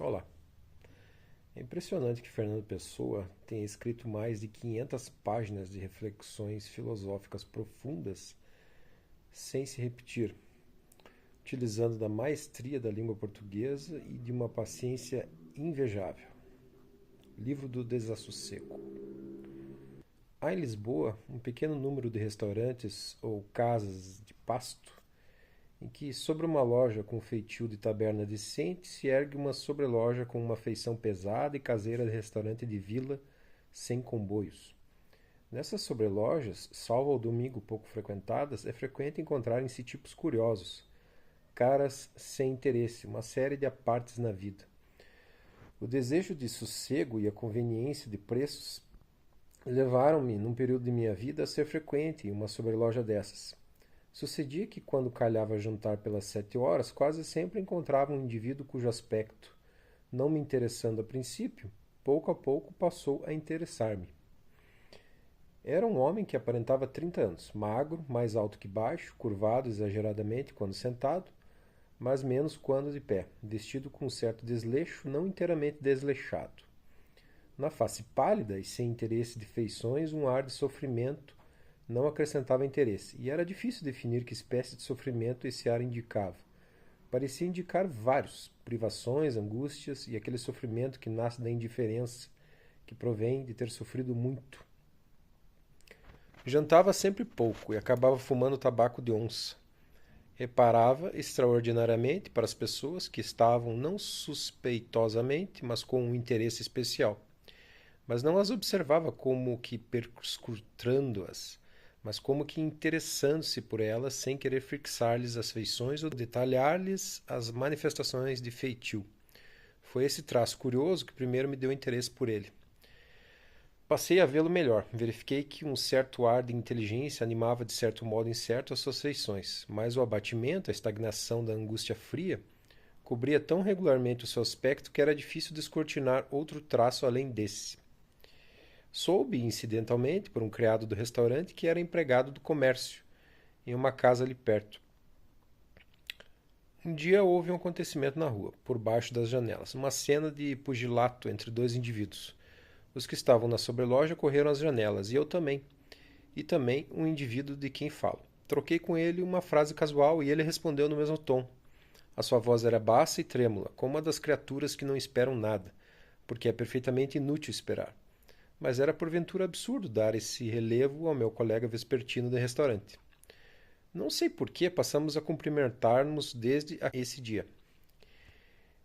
Olá. É impressionante que Fernando Pessoa tenha escrito mais de 500 páginas de reflexões filosóficas profundas sem se repetir, utilizando da maestria da língua portuguesa e de uma paciência invejável. Livro do Desassossego. Há em Lisboa um pequeno número de restaurantes ou casas de pasto em que, sobre uma loja com feitio de taberna decente, se ergue uma sobreloja com uma feição pesada e caseira de restaurante de vila sem comboios. Nessas sobrelojas, salvo ao domingo pouco frequentadas, é frequente encontrarem-se tipos curiosos, caras sem interesse, uma série de apartes na vida. O desejo de sossego e a conveniência de preços levaram-me, num período de minha vida, a ser frequente em uma sobreloja dessas. Sucedia que, quando calhava jantar pelas 7 horas, quase sempre encontrava um indivíduo cujo aspecto, não me interessando a princípio, pouco a pouco passou a interessar-me. Era um homem que aparentava 30 anos, magro, mais alto que baixo, curvado exageradamente quando sentado, mas menos quando de pé, vestido com um certo desleixo, não inteiramente desleixado. Na face pálida e sem interesse de feições, um ar de sofrimento não acrescentava interesse, e era difícil definir que espécie de sofrimento esse ar indicava. Parecia indicar vários, privações, angústias e aquele sofrimento que nasce da indiferença, que provém de ter sofrido muito. Jantava sempre pouco e acabava fumando tabaco de onça. Reparava extraordinariamente para as pessoas que estavam não suspeitosamente, mas com um interesse especial. Mas não as observava como que perscrutando-as, mas como que interessando-se por elas sem querer fixar-lhes as feições ou detalhar-lhes as manifestações de feitio. Foi esse traço curioso que primeiro me deu interesse por ele. Passei a vê-lo melhor. Verifiquei que um certo ar de inteligência animava de certo modo incerto as suas feições, mas o abatimento, a estagnação da angústia fria, cobria tão regularmente o seu aspecto que era difícil descortinar outro traço além desse. Soube, incidentalmente, por um criado do restaurante, que era empregado do comércio, em uma casa ali perto. Um dia houve um acontecimento na rua, por baixo das janelas, uma cena de pugilato entre dois indivíduos. Os que estavam na sobreloja correram às janelas, e eu também. E também um indivíduo de quem falo. Troquei com ele uma frase casual e ele respondeu no mesmo tom. A sua voz era baixa e trêmula, como uma das criaturas que não esperam nada, porque é perfeitamente inútil esperar. Mas era porventura absurdo dar esse relevo ao meu colega vespertino de restaurante. Não sei por que passamos a cumprimentar-nos desde esse dia.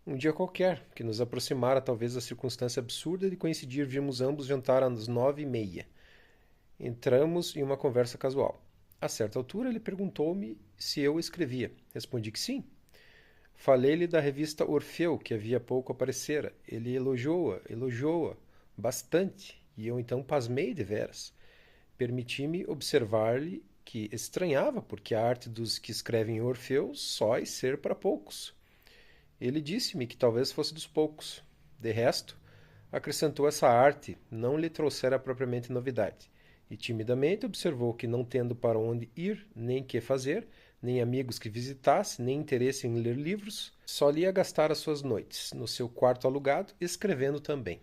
Um dia qualquer, que nos aproximara talvez da circunstância absurda de coincidir virmos ambos jantar às 9h30. Entramos em uma conversa casual. A certa altura ele perguntou-me se eu escrevia. Respondi que sim. Falei-lhe da revista Orfeu, que havia pouco aparecera. Ele elogiou-a bastante, e eu então pasmei deveras. Permiti-me observar-lhe que estranhava, porque a arte dos que escrevem Orfeu só é ser para poucos. Ele disse-me que talvez fosse dos poucos. De resto, acrescentou essa arte, não lhe trouxera propriamente novidade, e timidamente observou que, não tendo para onde ir, nem que fazer, nem amigos que visitasse, nem interesse em ler livros, só lhe ia gastar as suas noites, no seu quarto alugado, escrevendo também.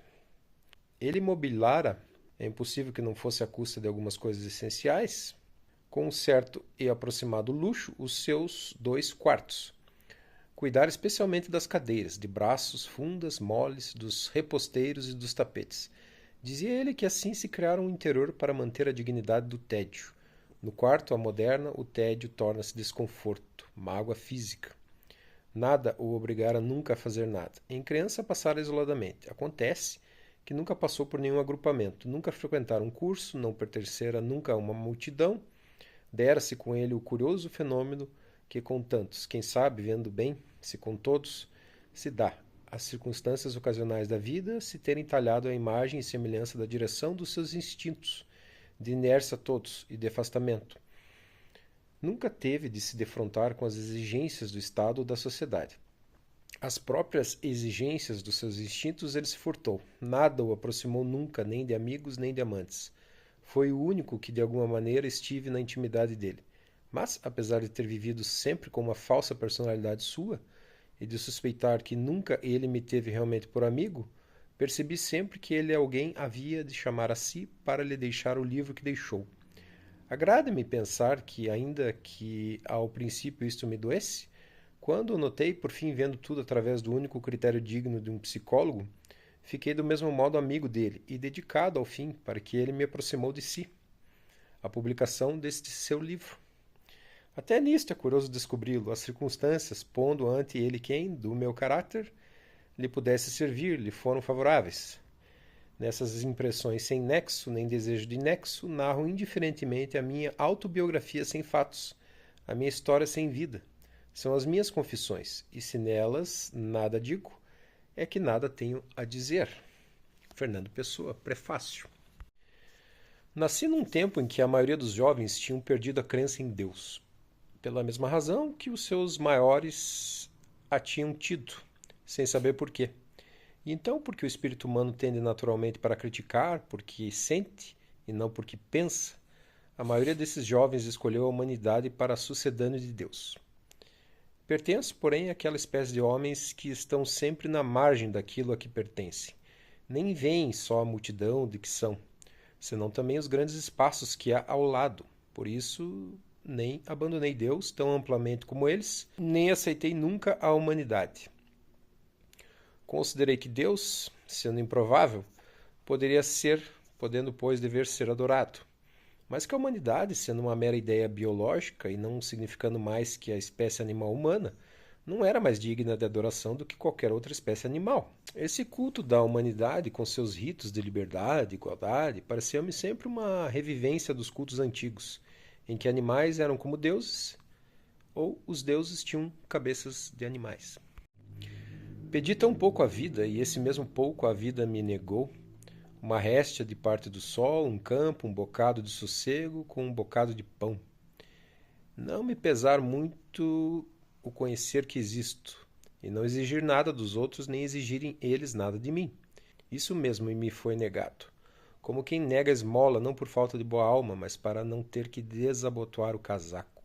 Ele mobilara, é impossível que não fosse à custa de algumas coisas essenciais, com um certo e aproximado luxo, os seus 2 quartos. Cuidar especialmente das cadeiras, de braços, fundas, moles, dos reposteiros e dos tapetes. Dizia ele que assim se criara um interior para manter a dignidade do tédio. No quarto, à moderna, o tédio torna-se desconforto, mágoa física. Nada o obrigara nunca a fazer nada. Em criança passara isoladamente. Acontece que nunca passou por nenhum agrupamento, nunca frequentara um curso, não pertencera nunca a uma multidão. Dera-se com ele o curioso fenômeno que com tantos, quem sabe, vendo bem, se com todos, se dá, as circunstâncias ocasionais da vida se terem talhado a imagem e semelhança da direção dos seus instintos, de inércia a todos e de afastamento. Nunca teve de se defrontar com as exigências do Estado ou da sociedade. As próprias exigências dos seus instintos ele se furtou. Nada o aproximou nunca, nem de amigos, nem de amantes. Foi o único que de alguma maneira estive na intimidade dele. Mas, apesar de ter vivido sempre com uma falsa personalidade sua, e de suspeitar que nunca ele me teve realmente por amigo, percebi sempre que ele alguém havia de chamar a si para lhe deixar o livro que deixou. Agrada-me pensar que, ainda que ao princípio isto me doesse, quando o notei, por fim vendo tudo através do único critério digno de um psicólogo, fiquei do mesmo modo amigo dele e dedicado ao fim para que ele me aproximou de si, a publicação deste seu livro. Até nisto é curioso descobri-lo, as circunstâncias, pondo ante ele quem, do meu caráter, lhe pudesse servir, lhe foram favoráveis. Nessas impressões sem nexo nem desejo de nexo, narro indiferentemente a minha autobiografia sem fatos, a minha história sem vida. São as minhas confissões, e se nelas nada digo, é que nada tenho a dizer. Fernando Pessoa, prefácio. Nasci num tempo em que a maioria dos jovens tinham perdido a crença em Deus, pela mesma razão que os seus maiores a tinham tido, sem saber por quê. E então, porque o espírito humano tende naturalmente para criticar, porque sente e não porque pensa, a maioria desses jovens escolheu a humanidade para sucedâneo de Deus. Pertenço, porém, àquela espécie de homens que estão sempre na margem daquilo a que pertencem. Nem veem só a multidão de que são, senão também os grandes espaços que há ao lado. Por isso, nem abandonei Deus tão amplamente como eles, nem aceitei nunca a humanidade. Considerei que Deus, sendo improvável, poderia ser, podendo, pois, dever ser adorado. Mas que a humanidade, sendo uma mera ideia biológica e não significando mais que a espécie animal humana, não era mais digna de adoração do que qualquer outra espécie animal. Esse culto da humanidade, com seus ritos de liberdade e igualdade, pareceu-me sempre uma revivência dos cultos antigos, em que animais eram como deuses, ou os deuses tinham cabeças de animais. Pedi tão pouco à vida, e esse mesmo pouco a vida me negou, uma réstia de parte do sol, um campo, um bocado de sossego com um bocado de pão. Não me pesar muito o conhecer que existo, e não exigir nada dos outros, nem exigirem eles nada de mim. Isso mesmo me foi negado, como quem nega a esmola não por falta de boa alma, mas para não ter que desabotoar o casaco.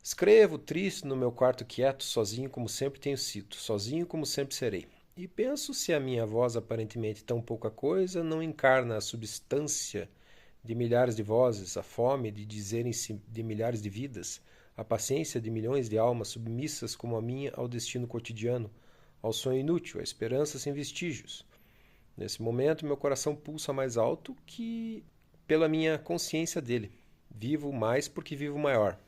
Escrevo, triste, no meu quarto quieto, sozinho como sempre tenho sido, sozinho como sempre serei. E penso se a minha voz, aparentemente tão pouca coisa, não encarna a substância de milhares de vozes, a fome de dizerem-se de milhares de vidas, a paciência de milhões de almas submissas como a minha ao destino cotidiano, ao sonho inútil, à esperança sem vestígios. Nesse momento, meu coração pulsa mais alto que pela minha consciência dele. Vivo mais porque vivo maior.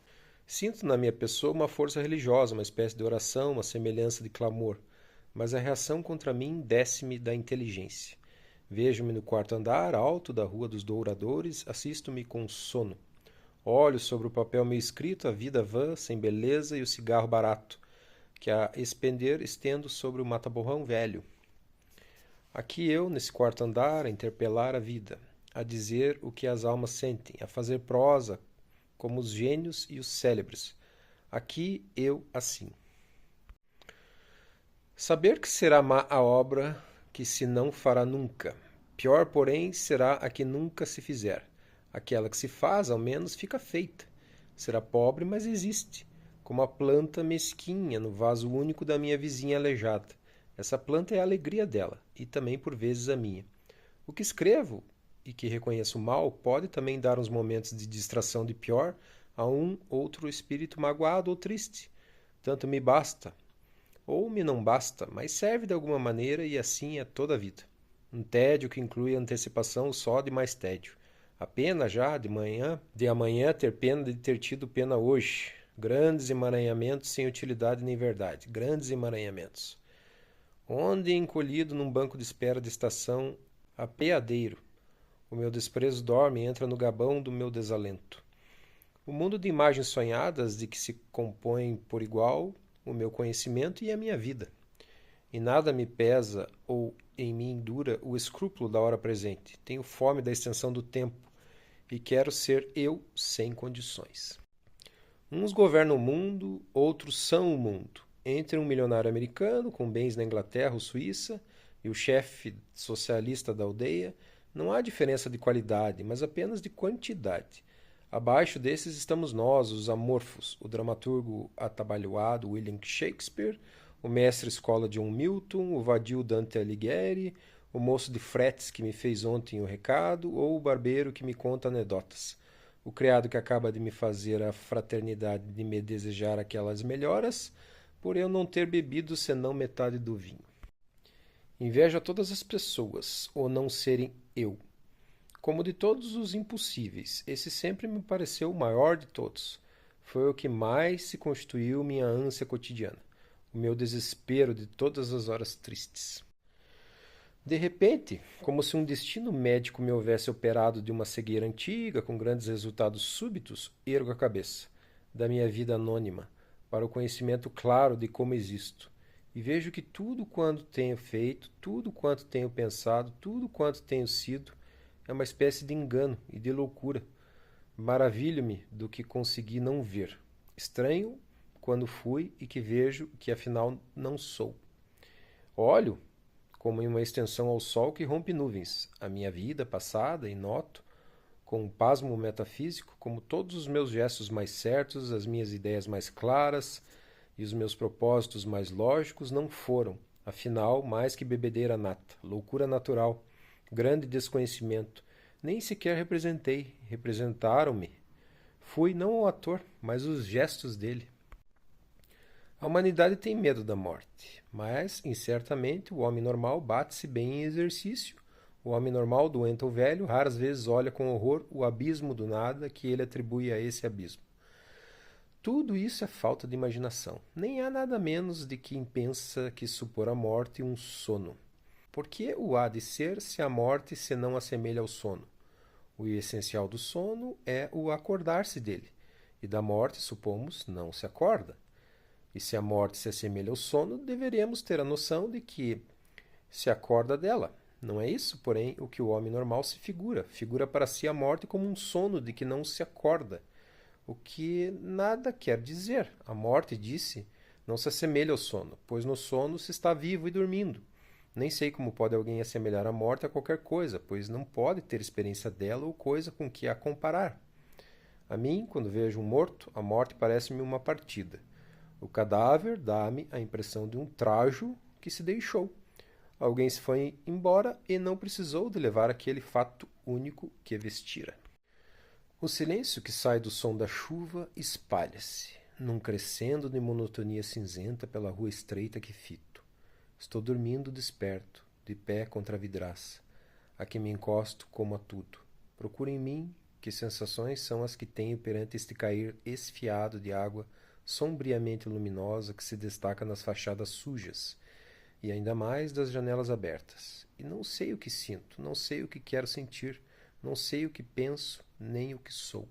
Sinto na minha pessoa uma força religiosa, uma espécie de oração, uma semelhança de clamor, mas a reação contra mim desce-me da inteligência. Vejo-me no quarto andar, alto da Rua dos Douradores, assisto-me com sono. Olho sobre o papel meio escrito a vida vã, sem beleza e o cigarro barato, que a expender estendo sobre o mata-borrão velho. Aqui eu, nesse quarto andar, a interpelar a vida, a dizer o que as almas sentem, a fazer prosa, como os gênios e os célebres. Aqui eu assim. Saber que será má a obra que se não fará nunca. Pior, porém, será a que nunca se fizer. Aquela que se faz, ao menos, fica feita. Será pobre, mas existe, como a planta mesquinha no vaso único da minha vizinha aleijada. Essa planta é a alegria dela, e também por vezes a minha. O que escrevo, e que reconheço mal, pode também dar uns momentos de distração de pior a um outro espírito magoado ou triste. Tanto me basta, ou me não basta, mas serve de alguma maneira e assim é toda a vida. Um tédio que inclui a antecipação só de mais tédio. A pena já, de amanhã ter pena de ter tido pena hoje. Grandes emaranhamentos sem utilidade nem verdade. Grandes emaranhamentos. Onde, encolhido num banco de espera de estação, apeadeiro, o meu desprezo dorme e entra no gabão do meu desalento. O mundo de imagens sonhadas de que se compõem por igual o meu conhecimento e a minha vida. E nada me pesa ou em mim dura o escrúpulo da hora presente. Tenho fome da extensão do tempo e quero ser eu sem condições. Uns governam o mundo, outros são o mundo. Entre um milionário americano com bens na Inglaterra ou Suíça e o chefe socialista da aldeia, não há diferença de qualidade, mas apenas de quantidade. Abaixo desses estamos nós, os amorfos, o dramaturgo atabalhoado William Shakespeare, o mestre escola John Milton, o vadio Dante Alighieri, o moço de fretes que me fez ontem o recado, ou o barbeiro que me conta anedotas, o criado que acaba de me fazer a fraternidade de me desejar aquelas melhoras, por eu não ter bebido senão metade do vinho. Invejo a todas as pessoas, ou não serem eu. Como de todos os impossíveis, esse sempre me pareceu o maior de todos. Foi o que mais se constituiu minha ânsia cotidiana, o meu desespero de todas as horas tristes. De repente, como se um destino médico me houvesse operado de uma cegueira antiga, com grandes resultados súbitos, ergo a cabeça da minha vida anônima para o conhecimento claro de como existo. E vejo que tudo quanto tenho feito, tudo quanto tenho pensado, tudo quanto tenho sido, é uma espécie de engano e de loucura. Maravilho-me do que consegui não ver. Estranho quando fui e que vejo que afinal não sou. Olho como em uma extensão ao sol que rompe nuvens, a minha vida passada e noto, com um pasmo metafísico, como todos os meus gestos mais certos, as minhas ideias mais claras e os meus propósitos mais lógicos não foram, afinal, mais que bebedeira nata, loucura natural, grande desconhecimento. Nem sequer representei, representaram-me. Fui não o ator, mas os gestos dele. A humanidade tem medo da morte, mas, incertamente, o homem normal bate-se bem em exercício. O homem normal, doente ou velho, raras vezes olha com horror o abismo do nada que ele atribui a esse abismo. Tudo isso é falta de imaginação. Nem há nada menos de quem pensa que supor a morte um sono. Por que o há de ser se a morte se não assemelha ao sono? O essencial do sono é o acordar-se dele, e da morte, supomos, não se acorda. E se a morte se assemelha ao sono, deveremos ter a noção de que se acorda dela. Não é isso, porém, o que o homem normal se figura. Figura para si a morte como um sono de que não se acorda. O que nada quer dizer. A morte, disse, não se assemelha ao sono, pois no sono se está vivo e dormindo. Nem sei como pode alguém assemelhar a morte a qualquer coisa, pois não pode ter experiência dela ou coisa com que a comparar. A mim, quando vejo um morto, a morte parece-me uma partida. O cadáver dá-me a impressão de um trajo que se deixou. Alguém se foi embora e não precisou de levar aquele fato único que vestira. O silêncio que sai do som da chuva espalha-se, num crescendo de monotonia cinzenta pela rua estreita que fito. Estou dormindo desperto, de pé contra a vidraça, a que me encosto como a tudo. Procuro em mim que sensações são as que tenho perante este cair esfiado de água sombriamente luminosa que se destaca nas fachadas sujas, e ainda mais das janelas abertas. E não sei o que sinto, não sei o que quero sentir, não sei o que penso, nem o que sou.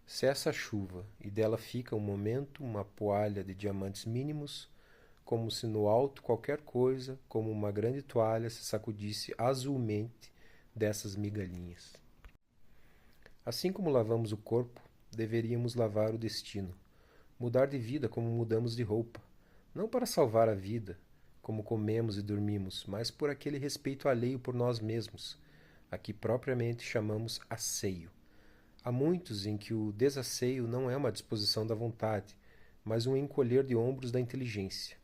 Cessa a chuva, e dela fica um momento uma poalha de diamantes mínimos, como se no alto qualquer coisa, como uma grande toalha, se sacudisse azulmente dessas migalhinhas. Assim como lavamos o corpo, deveríamos lavar o destino, mudar de vida como mudamos de roupa, não para salvar a vida, como comemos e dormimos, mas por aquele respeito alheio por nós mesmos, a que propriamente chamamos asseio. Há muitos em que o desasseio não é uma disposição da vontade, mas um encolher de ombros da inteligência.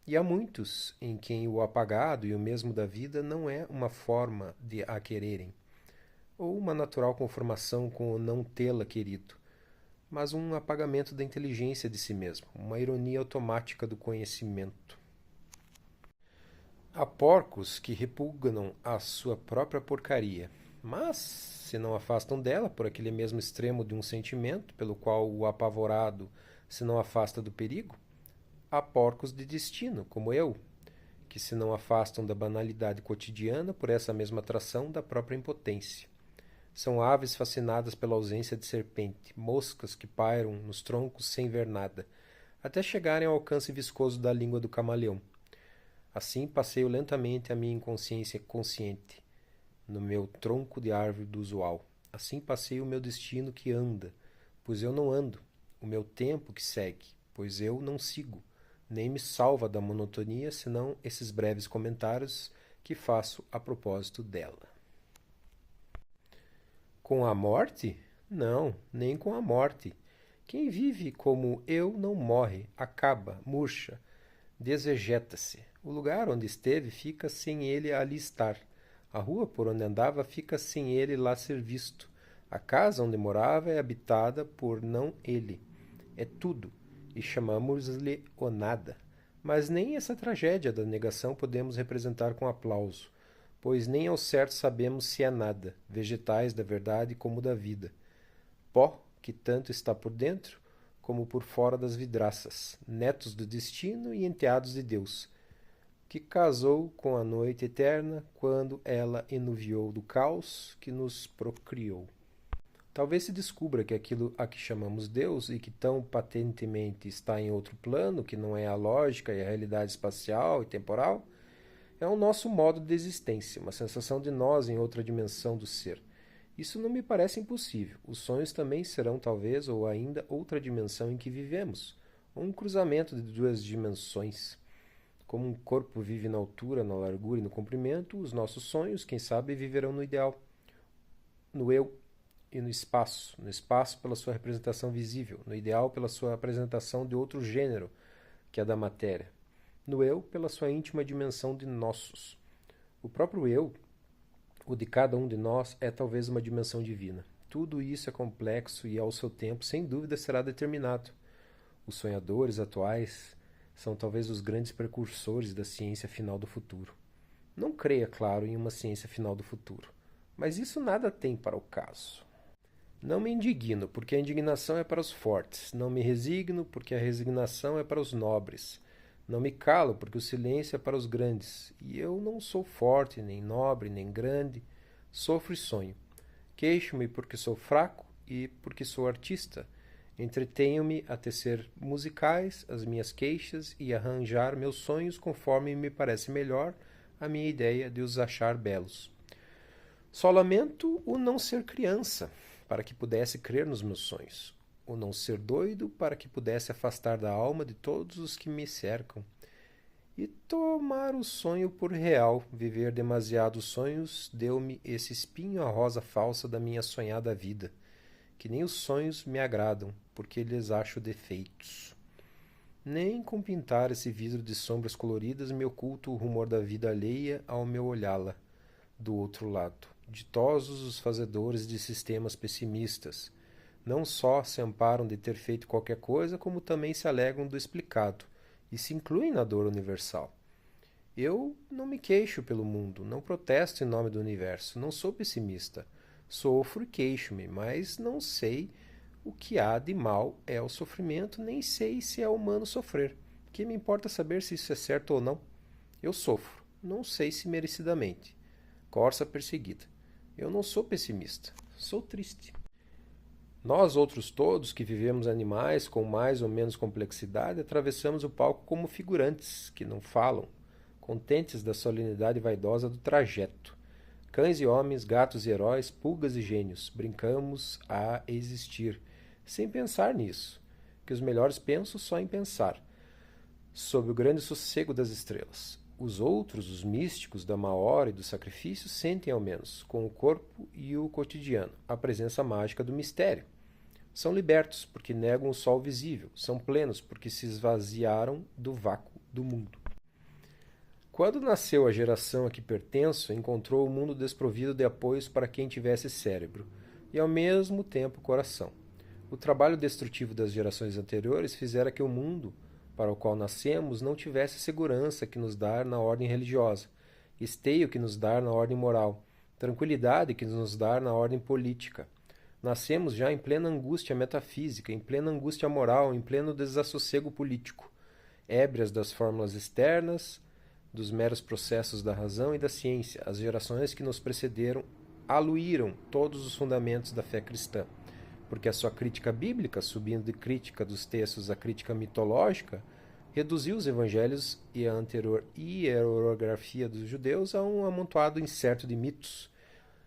E há muitos em quem o apagado e o mesmo da vida não é uma forma de a quererem, ou uma natural conformação com o não tê-la querido, mas um apagamento da inteligência de si mesmo, uma ironia automática do conhecimento. Há porcos que repugnam a sua própria porcaria, mas se não afastam dela por aquele mesmo extremo de um sentimento pelo qual o apavorado se não afasta do perigo. Há porcos de destino, como eu, que se não afastam da banalidade cotidiana por essa mesma atração da própria impotência. São aves fascinadas pela ausência de serpente, moscas que pairam nos troncos sem ver nada, até chegarem ao alcance viscoso da língua do camaleão. Assim passeio lentamente a minha inconsciência consciente, no meu tronco de árvore do usual. Assim passeio o meu destino que anda, pois eu não ando, o meu tempo que segue, pois eu não sigo, nem me salva da monotonia senão esses breves comentários que faço a propósito dela. Com a morte? Não, nem com a morte. Quem vive como eu não morre, acaba, murcha, desvegeta-se. O lugar onde esteve fica sem ele ali estar. A rua por onde andava fica sem ele lá ser visto. A casa onde morava é habitada por não ele. É tudo, e chamamos-lhe o nada. Mas nem essa tragédia da negação podemos representar com aplauso, pois nem ao certo sabemos se é nada, vegetais da verdade como da vida. Pó, que tanto está por dentro, como por fora das vidraças, netos do destino e enteados de Deus, que casou com a noite eterna quando ela enuviou do caos que nos procriou. Talvez se descubra que aquilo a que chamamos Deus e que tão patentemente está em outro plano, que não é a lógica e a realidade espacial e temporal, é o nosso modo de existência, uma sensação de nós em outra dimensão do ser. Isso não me parece impossível. Os sonhos também serão talvez ou ainda outra dimensão em que vivemos, ou um cruzamento de duas dimensões. Como um corpo vive na altura, na largura e no comprimento, os nossos sonhos, quem sabe, viverão no ideal, no eu e no espaço pela sua representação visível, no ideal pela sua apresentação de outro gênero, que é da matéria, no eu pela sua íntima dimensão de nossos. O próprio eu, o de cada um de nós, é talvez uma dimensão divina. Tudo isso é complexo e, ao seu tempo, sem dúvida, será determinado. Os sonhadores atuais são talvez os grandes precursores da ciência final do futuro. Não creia, claro, em uma ciência final do futuro, mas isso nada tem para o caso. Não me indigno, porque a indignação é para os fortes. Não me resigno, porque a resignação é para os nobres. Não me calo, porque o silêncio é para os grandes. E eu não sou forte, nem nobre, nem grande. Sofro e sonho. Queixo-me porque sou fraco e porque sou artista. Entretenho-me a tecer musicais as minhas queixas e arranjar meus sonhos conforme me parece melhor a minha ideia de os achar belos. Só lamento o não ser criança, para que pudesse crer nos meus sonhos, o não ser doido, para que pudesse afastar da alma de todos os que me cercam, e tomar o sonho por real. Viver demasiados sonhos deu-me esse espinho à rosa falsa da minha sonhada vida, que nem os sonhos me agradam, porque lhes acho defeitos. Nem com pintar esse vidro de sombras coloridas me oculto o rumor da vida alheia ao meu olhá-la do outro lado. Ditosos os fazedores de sistemas pessimistas. Não só se amparam de ter feito qualquer coisa, como também se alegram do explicado, e se incluem na dor universal. Eu não me queixo pelo mundo, não protesto em nome do universo, não sou pessimista. Sofro e queixo-me, mas não sei o que há de mal é o sofrimento, nem sei se é humano sofrer. Que me importa saber se isso é certo ou não? Eu sofro, não sei se merecidamente. Corça perseguida. Eu não sou pessimista, sou triste. Nós outros todos, que vivemos animais com mais ou menos complexidade, atravessamos o palco como figurantes, que não falam, contentes da solenidade vaidosa do trajeto. Cães e homens, gatos e heróis, pulgas e gênios, brincamos a existir, sem pensar nisso, que os melhores pensam só em pensar, sob o grande sossego das estrelas. Os outros, os místicos da Maora e do sacrifício, sentem ao menos, com o corpo e o cotidiano, a presença mágica do mistério. São libertos, porque negam o sol visível. São plenos, porque se esvaziaram do vácuo do mundo. Quando nasceu a geração a que pertenço, encontrou o mundo desprovido de apoios para quem tivesse cérebro, e ao mesmo tempo coração. O trabalho destrutivo das gerações anteriores fizera que o mundo para o qual nascemos não tivesse segurança que nos dar na ordem religiosa, esteio que nos dar na ordem moral, tranquilidade que nos dar na ordem política. Nascemos já em plena angústia metafísica, em plena angústia moral, em pleno desassossego político, ébrias das fórmulas externas, dos meros processos da razão e da ciência. As gerações que nos precederam aluíram todos os fundamentos da fé cristã, porque a sua crítica bíblica, subindo de crítica dos textos à crítica mitológica, reduziu os evangelhos e a anterior hierografia dos judeus a um amontoado incerto de mitos,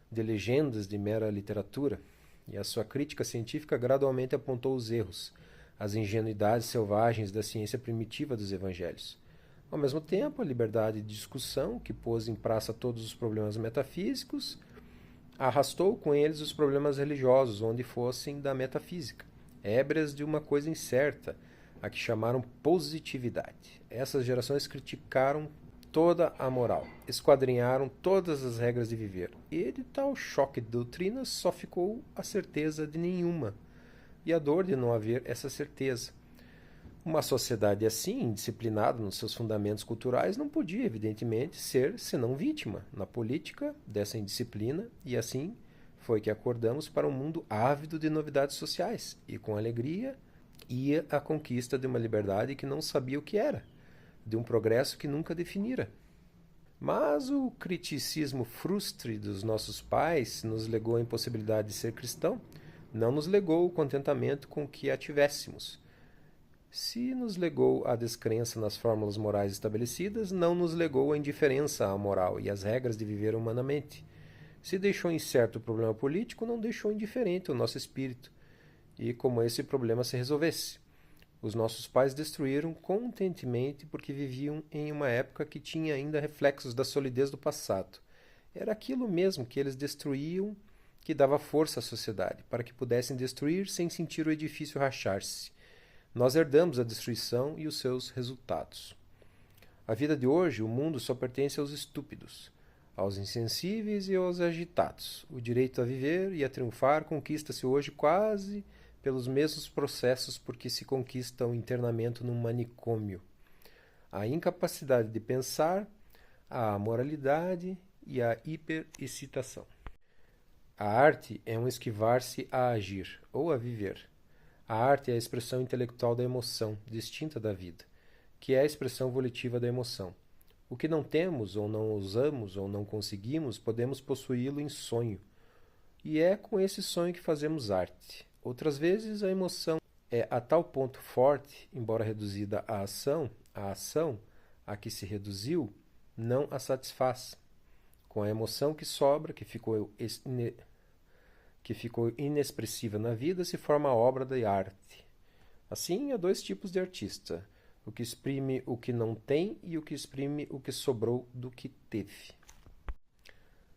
de legendas de mera literatura, e a sua crítica científica gradualmente apontou os erros, as ingenuidades selvagens da ciência primitiva dos evangelhos. Ao mesmo tempo, a liberdade de discussão, que pôs em praça todos os problemas metafísicos, arrastou com eles os problemas religiosos, onde fossem da metafísica. ébrias de uma coisa incerta, a que chamaram positividade. Essas gerações criticaram toda a moral, esquadrinharam todas as regras de viver, e de tal choque de doutrinas só ficou a certeza de nenhuma, e a dor de não haver essa certeza. Uma sociedade assim, indisciplinada nos seus fundamentos culturais, não podia, evidentemente, ser senão vítima, na política, dessa indisciplina, e assim foi que acordamos para um mundo ávido de novidades sociais, e com alegria ia à conquista de uma liberdade que não sabia o que era, de um progresso que nunca definira. Mas o criticismo frustre dos nossos pais nos legou a impossibilidade de ser cristão, não nos legou o contentamento com que a tivéssemos. Se nos legou a descrença nas fórmulas morais estabelecidas, não nos legou a indiferença à moral e às regras de viver humanamente. Se deixou incerto o problema político, não deixou indiferente o nosso espírito, e como esse problema se resolvesse. Os nossos pais destruíram contentemente porque viviam em uma época que tinha ainda reflexos da solidez do passado. Era aquilo mesmo que eles destruíam que dava força à sociedade, para que pudessem destruir sem sentir o edifício rachar-se. Nós herdamos a destruição e os seus resultados. A vida de hoje, o mundo só pertence aos estúpidos, aos insensíveis e aos agitados. O direito a viver e a triunfar conquista-se hoje quase pelos mesmos processos por que se conquista o internamento num manicômio. A incapacidade de pensar, a amoralidade e a hiperexcitação. A arte é um esquivar-se a agir, ou a viver. A arte é a expressão intelectual da emoção, distinta da vida, que é a expressão volitiva da emoção. O que não temos, ou não usamos, ou não conseguimos, podemos possuí-lo em sonho. E é com esse sonho que fazemos arte. Outras vezes a emoção é a tal ponto forte, embora reduzida à ação, a ação a que se reduziu não a satisfaz. Com a emoção que sobra, que ficou inexpressiva na vida, se forma a obra da arte. Assim, há dois tipos de artista: o que exprime o que não tem e o que exprime o que sobrou do que teve.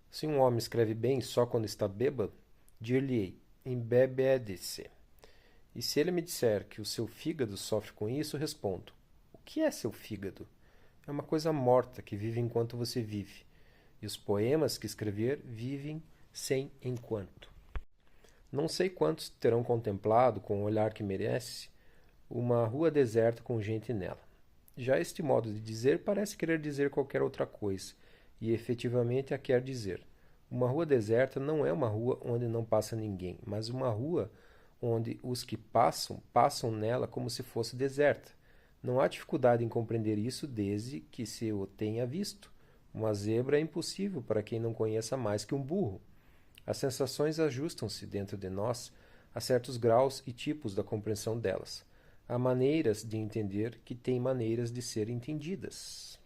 Se um homem escreve bem só quando está bêbado, dir-lhe-ei: embebede-se. E se ele me disser que o seu fígado sofre com isso, respondo: o que é seu fígado? É uma coisa morta que vive enquanto você vive. E os poemas que escrever vivem sem enquanto. Não sei quantos terão contemplado, com o olhar que merece, uma rua deserta com gente nela. Já este modo de dizer parece querer dizer qualquer outra coisa, e efetivamente a quer dizer. Uma rua deserta não é uma rua onde não passa ninguém, mas uma rua onde os que passam, passam nela como se fosse deserta. Não há dificuldade em compreender isso desde que se o tenha visto. Uma zebra é impossível para quem não conheça mais que um burro. As sensações ajustam-se dentro de nós a certos graus e tipos da compreensão delas. Há maneiras de entender que têm maneiras de ser entendidas.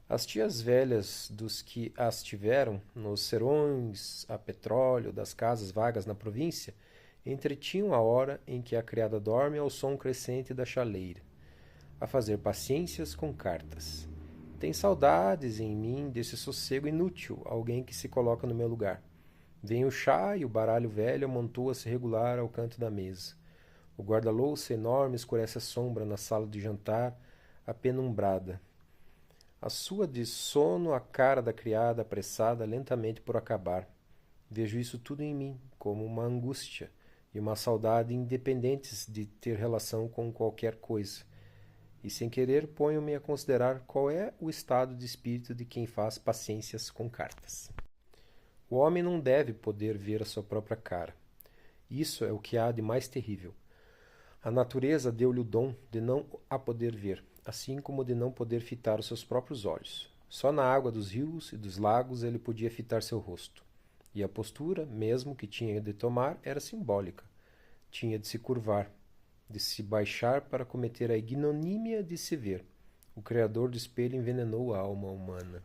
As tias velhas dos que as tiveram, nos serões a petróleo das casas vagas na província, entretinham a hora em que a criada dorme ao som crescente da chaleira, a fazer paciências com cartas. Tem saudades em mim desse sossego inútil, alguém que se coloca no meu lugar. Vem o chá e o baralho velho amontoa-se regular ao canto da mesa. O guarda-louça enorme escurece a sombra na sala de jantar, apenumbrada. A sua de sono a cara da criada apressada lentamente por acabar. Vejo isso tudo em mim, como uma angústia e uma saudade independentes de ter relação com qualquer coisa. E sem querer ponho-me a considerar qual é o estado de espírito de quem faz paciências com cartas. O homem não deve poder ver a sua própria cara. Isso é o que há de mais terrível. A natureza deu-lhe o dom de não a poder ver, assim como de não poder fitar os seus próprios olhos. Só na água dos rios e dos lagos ele podia fitar seu rosto. E a postura, mesmo que tinha de tomar, era simbólica. Tinha de se curvar, de se baixar para cometer a ignomínia de se ver. O Criador do espelho envenenou a alma humana.